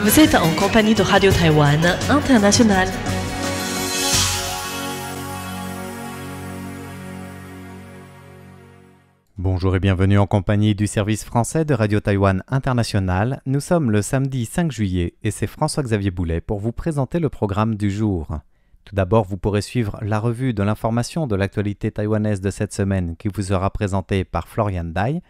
Vous êtes en compagnie de Radio Taïwan International. Bonjour et bienvenue en compagnie du service français de Radio Taïwan International. Nous sommes le samedi 5 juillet et c'est François-Xavier Boulet pour vous présenter le programme du jour. Tout d'abord, vous pourrez suivre la revue de l'information de l'actualité taïwanaise de cette semaine qui vous sera présentée par Florian Dai.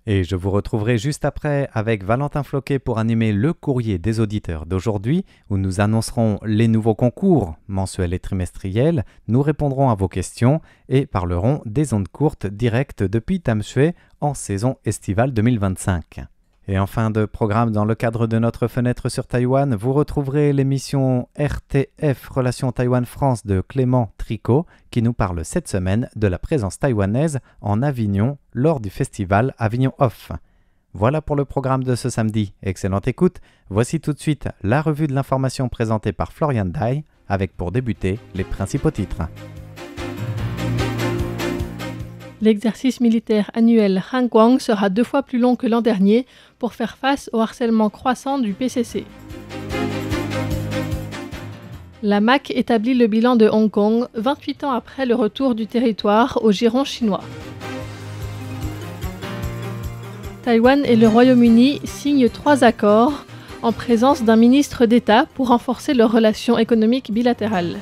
Et je vous retrouverai juste après avec Valentin Floquet pour animer le courrier des auditeurs d'aujourd'hui où nous annoncerons les nouveaux concours mensuels et trimestriels, nous répondrons à vos questions et parlerons des ondes courtes directes depuis Tamsui en saison estivale 2025. Et en fin de programme, dans le cadre de notre fenêtre sur Taïwan, vous retrouverez l'émission RTF Relations Taïwan-France de Clément Tricot qui nous parle cette semaine de la présence taïwanaise en Avignon lors du festival Avignon Off. Voilà pour le programme de ce samedi. Excellente écoute. Voici tout de suite la revue de l'information présentée par Florian Dai avec pour débuter les principaux titres. L'exercice militaire annuel Hangguang sera 2 fois plus long que l'an dernier pour faire face au harcèlement croissant du PCC. La MAC établit le bilan de Hong Kong 28 ans après le retour du territoire au giron chinois. Taïwan et le Royaume-Uni signent 3 accords en présence d'un ministre d'État pour renforcer leurs relations économiques bilatérales.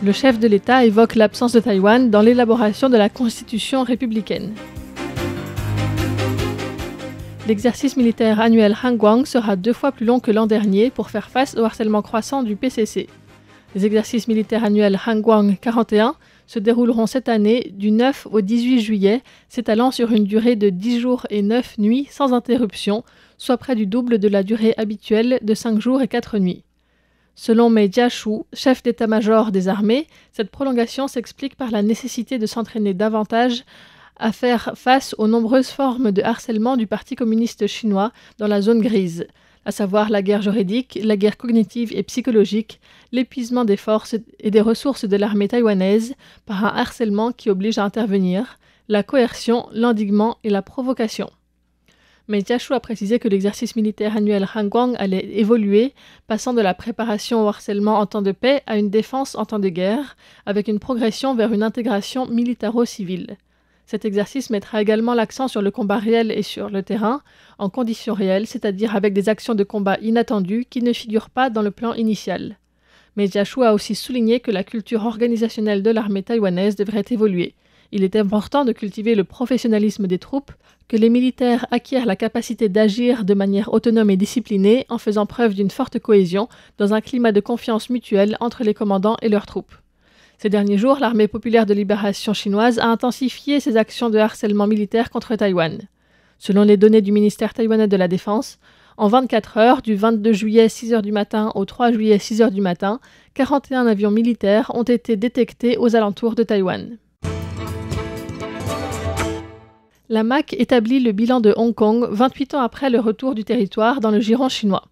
Le chef de l'État évoque l'absence de Taïwan dans l'élaboration de la Constitution républicaine. L'exercice militaire annuel Hangguang sera 2 fois plus long que l'an dernier pour faire face au harcèlement croissant du PCC. Les exercices militaires annuels Hangguang 41 se dérouleront cette année du 9 au 18 juillet, s'étalant sur une durée de 10 jours et 9 nuits sans interruption, soit près du double de la durée habituelle de 5 jours et 4 nuits. Selon Mei Jiashu, chef d'état-major des armées, cette prolongation s'explique par la nécessité de s'entraîner davantage à faire face aux nombreuses formes de harcèlement du Parti communiste chinois dans la zone grise, à savoir la guerre juridique, la guerre cognitive et psychologique, l'épuisement des forces et des ressources de l'armée taïwanaise par un harcèlement qui oblige à intervenir, la coercion, l'endiguement et la provocation. Mais Jiashu a précisé que l'exercice militaire annuel Hangguang allait évoluer, passant de la préparation au harcèlement en temps de paix à une défense en temps de guerre, avec une progression vers une intégration militaro-civile. Cet exercice mettra également l'accent sur le combat réel et sur le terrain, en conditions réelles, c'est-à-dire avec des actions de combat inattendues qui ne figurent pas dans le plan initial. Mais Jiashu a aussi souligné que la culture organisationnelle de l'armée taïwanaise devrait évoluer. Il est important de cultiver le professionnalisme des troupes, que les militaires acquièrent la capacité d'agir de manière autonome et disciplinée en faisant preuve d'une forte cohésion dans un climat de confiance mutuelle entre les commandants et leurs troupes. Ces derniers jours, l'armée populaire de libération chinoise a intensifié ses actions de harcèlement militaire contre Taïwan. Selon les données du ministère taïwanais de la Défense, en 24 heures, du 22 juillet 6 h du matin au 3 juillet 6 h du matin, 41 avions militaires ont été détectés aux alentours de Taïwan. La MAC établit le bilan de Hong Kong 28 ans après le retour du territoire dans le giron chinois.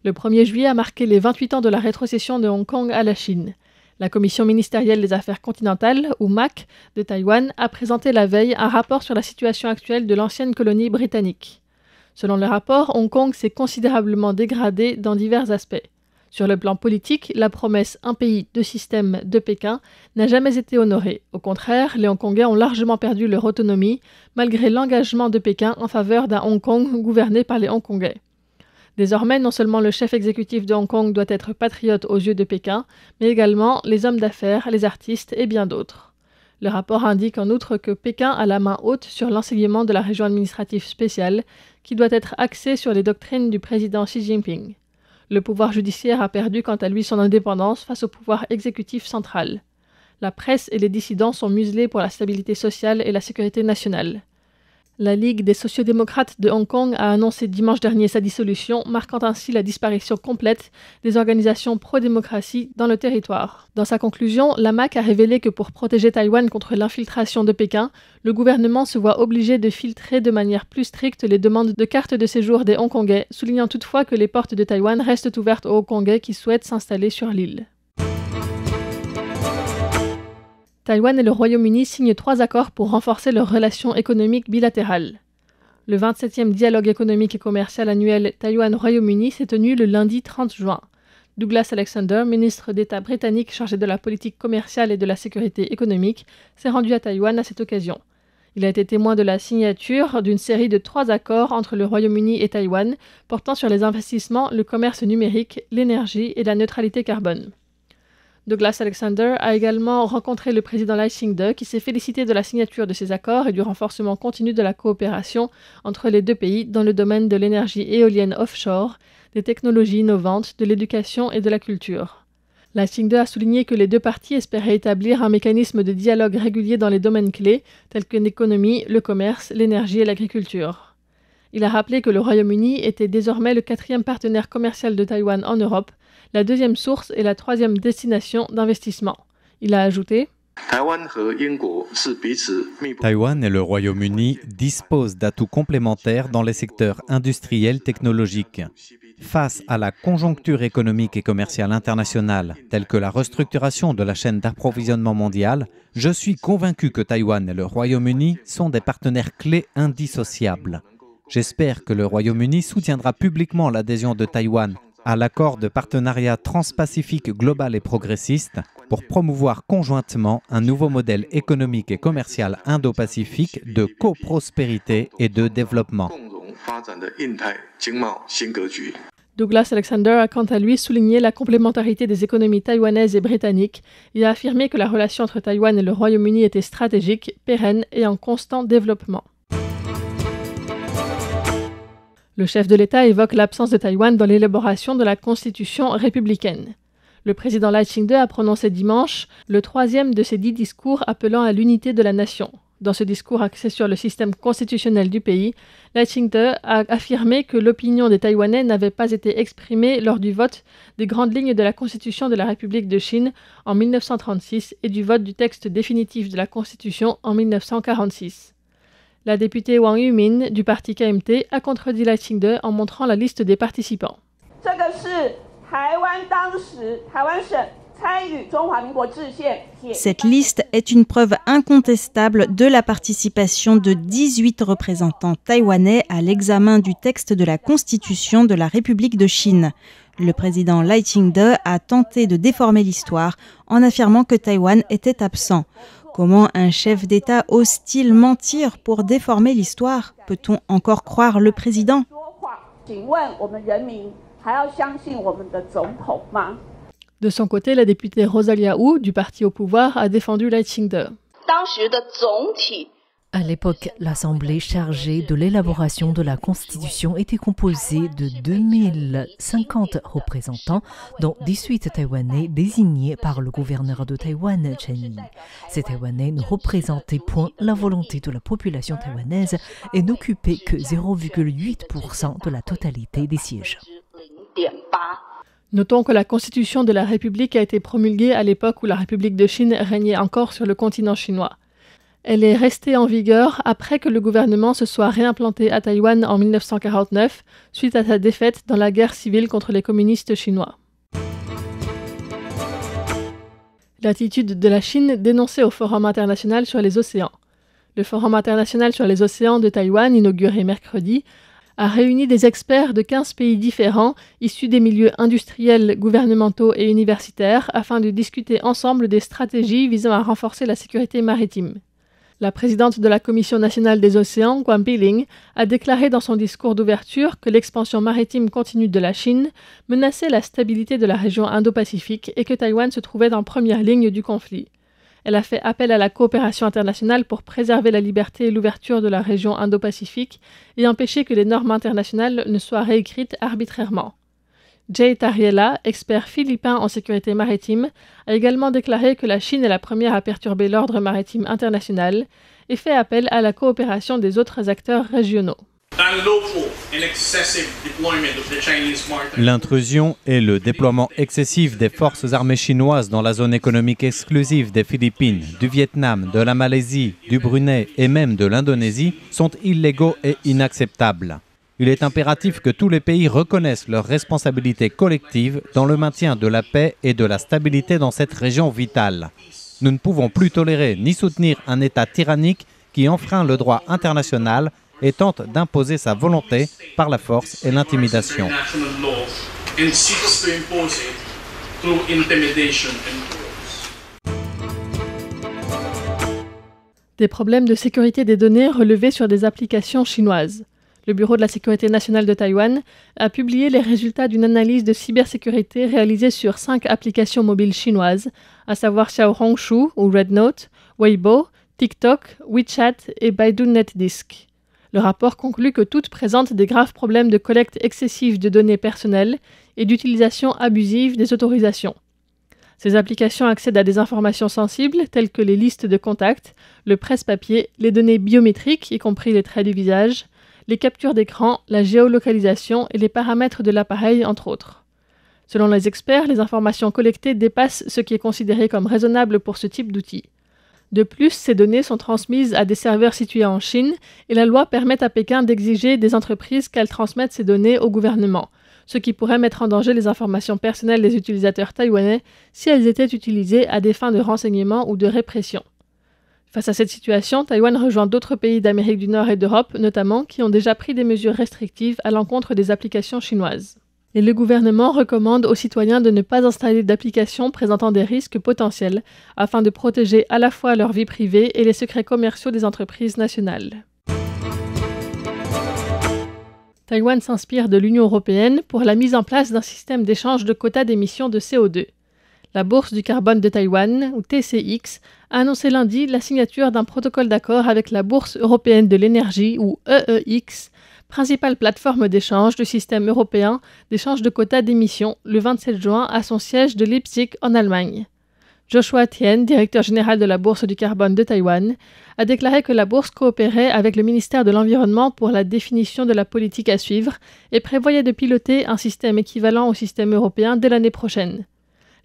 Le 1er juillet a marqué les 28 ans de la rétrocession de Hong Kong à la Chine. La Commission ministérielle des Affaires continentales, ou MAC, de Taïwan a présenté la veille un rapport sur la situation actuelle de l'ancienne colonie britannique. Selon le rapport, Hong Kong s'est considérablement dégradé dans divers aspects. Sur le plan politique, la promesse « un pays, deux systèmes » de Pékin n'a jamais été honorée. Au contraire, les Hongkongais ont largement perdu leur autonomie, malgré l'engagement de Pékin en faveur d'un Hong Kong gouverné par les Hongkongais. Désormais, non seulement le chef exécutif de Hong Kong doit être patriote aux yeux de Pékin, mais également les hommes d'affaires, les artistes et bien d'autres. Le rapport indique en outre que Pékin a la main haute sur l'enseignement de la région administrative spéciale, qui doit être axée sur les doctrines du président Xi Jinping. Le pouvoir judiciaire a perdu quant à lui son indépendance face au pouvoir exécutif central. La presse et les dissidents sont muselés pour la stabilité sociale et la sécurité nationale. La Ligue des sociodémocrates de Hong Kong a annoncé dimanche dernier sa dissolution, marquant ainsi la disparition complète des organisations pro-démocratie dans le territoire. Dans sa conclusion, la MAC a révélé que pour protéger Taïwan contre l'infiltration de Pékin, le gouvernement se voit obligé de filtrer de manière plus stricte les demandes de carte de séjour des Hongkongais, soulignant toutefois que les portes de Taïwan restent ouvertes aux Hongkongais qui souhaitent s'installer sur l'île. Taïwan et le Royaume-Uni signent 3 accords pour renforcer leurs relations économiques bilatérales. Le 27e dialogue économique et commercial annuel Taïwan-Royaume-Uni s'est tenu le lundi 30 juin. Douglas Alexander, ministre d'État britannique chargé de la politique commerciale et de la sécurité économique, s'est rendu à Taïwan à cette occasion. Il a été témoin de la signature d'une série de 3 accords entre le Royaume-Uni et Taïwan portant sur les investissements, le commerce numérique, l'énergie et la neutralité carbone. Douglas Alexander a également rencontré le président Lai Ching-te qui s'est félicité de la signature de ces accords et du renforcement continu de la coopération entre les deux pays dans le domaine de l'énergie éolienne offshore, des technologies innovantes, de l'éducation et de la culture. Lai Ching-te a souligné que les deux parties espéraient établir un mécanisme de dialogue régulier dans les domaines clés tels que l'économie, le commerce, l'énergie et l'agriculture. Il a rappelé que le Royaume-Uni était désormais le 4e partenaire commercial de Taïwan en Europe, la 2e source et la 3e destination d'investissement. Il a ajouté Taïwan et le Royaume-Uni disposent d'atouts complémentaires dans les secteurs industriels technologiques. Face à la conjoncture économique et commerciale internationale, telle que la restructuration de la chaîne d'approvisionnement mondiale, je suis convaincu que Taïwan et le Royaume-Uni sont des partenaires clés indissociables. J'espère que le Royaume-Uni soutiendra publiquement l'adhésion de Taïwan à l'accord de partenariat transpacifique global et progressiste pour promouvoir conjointement un nouveau modèle économique et commercial indo-pacifique de coprospérité et de développement. Douglas Alexander a quant à lui souligné la complémentarité des économies taïwanaises et britanniques et a affirmé que la relation entre Taïwan et le Royaume-Uni était stratégique, pérenne et en constant développement. Le chef de l'État évoque l'absence de Taïwan dans l'élaboration de la constitution républicaine. Le président Lai Ching-te a prononcé dimanche le 3e de ses 10 discours appelant à l'unité de la nation. Dans ce discours axé sur le système constitutionnel du pays, Lai Ching-te a affirmé que l'opinion des Taïwanais n'avait pas été exprimée lors du vote des grandes lignes de la Constitution de la République de Chine en 1936 et du vote du texte définitif de la Constitution en 1946. La députée Wang Yumin du parti KMT a contredit Lai Ching-te en montrant la liste des participants. Cette liste est une preuve incontestable de la participation de 18 représentants taïwanais à l'examen du texte de la Constitution de la République de Chine. Le président Lai Ching-te a tenté de déformer l'histoire en affirmant que Taïwan était absent. Comment un chef d'État ose-t-il mentir pour déformer l'histoire? Peut-on encore croire le président? De son côté, la députée Rosalia Wu, du parti au pouvoir, a défendu Lai Ching-te. À l'époque, l'Assemblée chargée de l'élaboration de la Constitution était composée de 2050 représentants, dont 18 Taïwanais désignés par le gouverneur de Taïwan, Chen Yi. Ces Taïwanais ne représentaient point la volonté de la population taïwanaise et n'occupaient que 0,8% de la totalité des sièges. Notons que la Constitution de la République a été promulguée à l'époque où la République de Chine régnait encore sur le continent chinois. Elle est restée en vigueur après que le gouvernement se soit réimplanté à Taïwan en 1949, suite à sa défaite dans la guerre civile contre les communistes chinois. L'attitude de la Chine dénoncée au Forum international sur les océans. Le Forum international sur les océans de Taïwan, inauguré mercredi, a réuni des experts de 15 pays différents, issus des milieux industriels, gouvernementaux et universitaires, afin de discuter ensemble des stratégies visant à renforcer la sécurité maritime. La présidente de la Commission nationale des océans, Guan Biling, a déclaré dans son discours d'ouverture que l'expansion maritime continue de la Chine menaçait la stabilité de la région Indo-Pacifique et que Taïwan se trouvait en première ligne du conflit. Elle a fait appel à la coopération internationale pour préserver la liberté et l'ouverture de la région Indo-Pacifique et empêcher que les normes internationales ne soient réécrites arbitrairement. Jay Tariela, expert philippin en sécurité maritime, a également déclaré que la Chine est la première à perturber l'ordre maritime international et fait appel à la coopération des autres acteurs régionaux. L'intrusion et le déploiement excessif des forces armées chinoises dans la zone économique exclusive des Philippines, du Vietnam, de la Malaisie, du Brunei et même de l'Indonésie sont illégaux et inacceptables. Il est impératif que tous les pays reconnaissent leurs responsabilités collectives dans le maintien de la paix et de la stabilité dans cette région vitale. Nous ne pouvons plus tolérer ni soutenir un État tyrannique qui enfreint le droit international et tente d'imposer sa volonté par la force et l'intimidation. Des problèmes de sécurité des données relevés sur des applications chinoises. Le Bureau de la sécurité nationale de Taïwan a publié les résultats d'une analyse de cybersécurité réalisée sur 5 applications mobiles chinoises, à savoir Xiaohongshu ou RedNote, Weibo, TikTok, WeChat et Baidu NetDisk. Le rapport conclut que toutes présentent des graves problèmes de collecte excessive de données personnelles et d'utilisation abusive des autorisations. Ces applications accèdent à des informations sensibles telles que les listes de contacts, le presse-papier, les données biométriques, y compris les traits du visage, les captures d'écran, la géolocalisation et les paramètres de l'appareil, entre autres. Selon les experts, les informations collectées dépassent ce qui est considéré comme raisonnable pour ce type d'outil. De plus, ces données sont transmises à des serveurs situés en Chine et la loi permet à Pékin d'exiger des entreprises qu'elles transmettent ces données au gouvernement, ce qui pourrait mettre en danger les informations personnelles des utilisateurs taïwanais si elles étaient utilisées à des fins de renseignement ou de répression. Face à cette situation, Taïwan rejoint d'autres pays d'Amérique du Nord et d'Europe, notamment, qui ont déjà pris des mesures restrictives à l'encontre des applications chinoises. Et le gouvernement recommande aux citoyens de ne pas installer d'applications présentant des risques potentiels, afin de protéger à la fois leur vie privée et les secrets commerciaux des entreprises nationales. Taïwan s'inspire de l'Union européenne pour la mise en place d'un système d'échange de quotas d'émissions de CO2. La Bourse du carbone de Taïwan, ou TCX, a annoncé lundi la signature d'un protocole d'accord avec la Bourse européenne de l'énergie, ou EEX, principale plateforme d'échange du système européen d'échange de quotas d'émissions, le 27 juin à son siège de Leipzig en Allemagne. Joshua Tien, directeur général de la Bourse du carbone de Taïwan, a déclaré que la bourse coopérait avec le ministère de l'Environnement pour la définition de la politique à suivre et prévoyait de piloter un système équivalent au système européen dès l'année prochaine.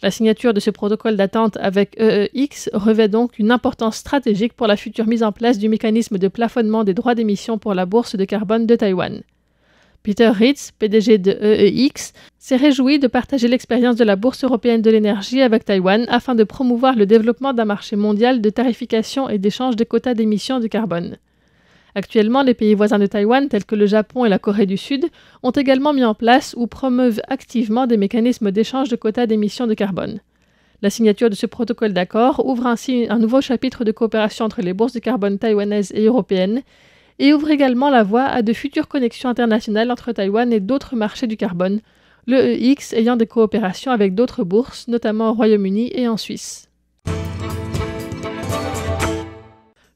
La signature de ce protocole d'attente avec EEX revêt donc une importance stratégique pour la future mise en place du mécanisme de plafonnement des droits d'émission pour la bourse de carbone de Taïwan. Peter Ritz, PDG de EEX, s'est réjoui de partager l'expérience de la Bourse européenne de l'énergie avec Taïwan afin de promouvoir le développement d'un marché mondial de tarification et d'échange des quotas d'émissions de carbone. Actuellement, les pays voisins de Taïwan, tels que le Japon et la Corée du Sud, ont également mis en place ou promeuvent activement des mécanismes d'échange de quotas d'émissions de carbone. La signature de ce protocole d'accord ouvre ainsi un nouveau chapitre de coopération entre les bourses de carbone taïwanaises et européennes et ouvre également la voie à de futures connexions internationales entre Taïwan et d'autres marchés du carbone, le EEX ayant des coopérations avec d'autres bourses, notamment au Royaume-Uni et en Suisse.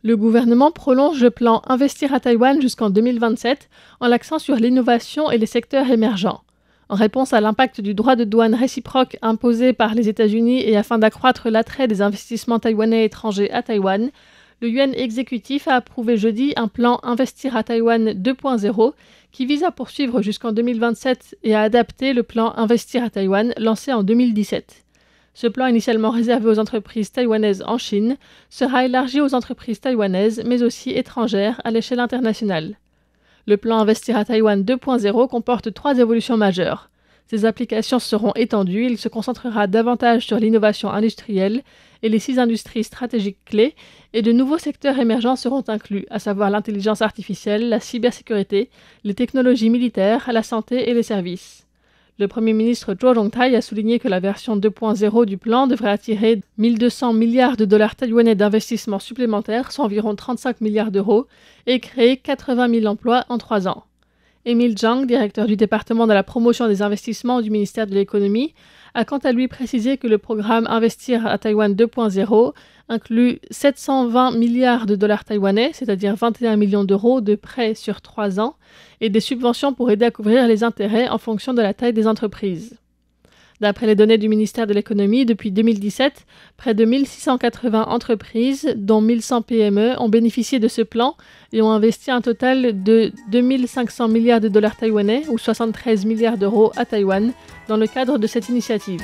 Le gouvernement prolonge le plan Investir à Taïwan jusqu'en 2027 en l'accent sur l'innovation et les secteurs émergents. En réponse à l'impact du droit de douane réciproque imposé par les États-Unis et afin d'accroître l'attrait des investissements taïwanais étrangers à Taïwan, le Yuan exécutif a approuvé jeudi un plan Investir à Taïwan 2.0 qui vise à poursuivre jusqu'en 2027 et à adapter le plan Investir à Taïwan lancé en 2017. Ce plan, initialement réservé aux entreprises taïwanaises en Chine, sera élargi aux entreprises taïwanaises, mais aussi étrangères, à l'échelle internationale. Le plan Investir à Taïwan 2.0 comporte 3 évolutions majeures. Ces applications seront étendues, il se concentrera davantage sur l'innovation industrielle et les 6 industries stratégiques clés, et de nouveaux secteurs émergents seront inclus, à savoir l'intelligence artificielle, la cybersécurité, les technologies militaires, la santé et les services. Le Premier ministre Zhou Rongtai a souligné que la version 2.0 du plan devrait attirer 1200 milliards de dollars taïwanais d'investissements supplémentaires, soit environ 35 milliards d'euros, et créer 80 000 emplois en 3 ans. Emile Zhang, directeur du département de la promotion des investissements du ministère de l'économie, a quant à lui précisé que le programme Investir à Taïwan 2.0 inclut 720 milliards de dollars taïwanais, c'est-à-dire 21 millions d'euros de prêts sur 3 ans, et des subventions pour aider à couvrir les intérêts en fonction de la taille des entreprises. D'après les données du ministère de l'économie, depuis 2017, près de 1680 entreprises, dont 1100 PME, ont bénéficié de ce plan et ont investi un total de 2500 milliards de dollars taïwanais, ou 73 milliards d'euros à Taïwan, dans le cadre de cette initiative.